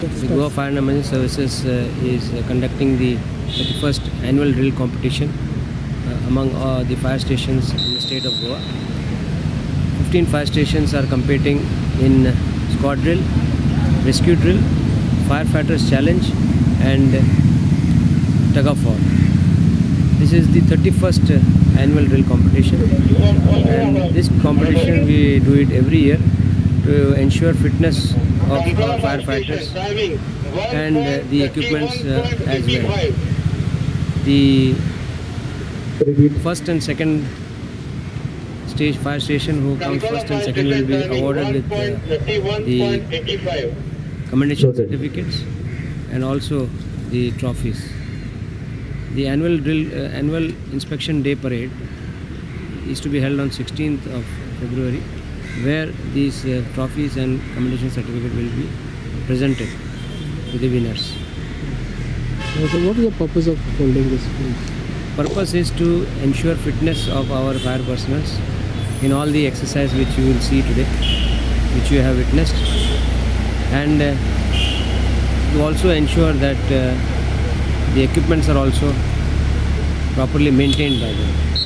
The Goa Fire and Emergency Services is conducting the 31st annual drill competition among the fire stations in the state of Goa. 15 fire stations are competing in squad drill, rescue drill, firefighters challenge and tug of war. This is the 31st annual drill competition, and this competition we do it every year to ensure fitness of our firefighters and the equipments as well. The first and second stage fire station who comes first and second will be awarded with the commendation certificates and also the trophies. The annual annual inspection day parade is to be held on 16th of February, where these trophies and commendation certificate will be presented to the winners. So what is the purpose of holding this? Purpose is to ensure fitness of our fire personnel in all the exercise which you will see today, which you have witnessed, and to also ensure that the equipments are also properly maintained by them.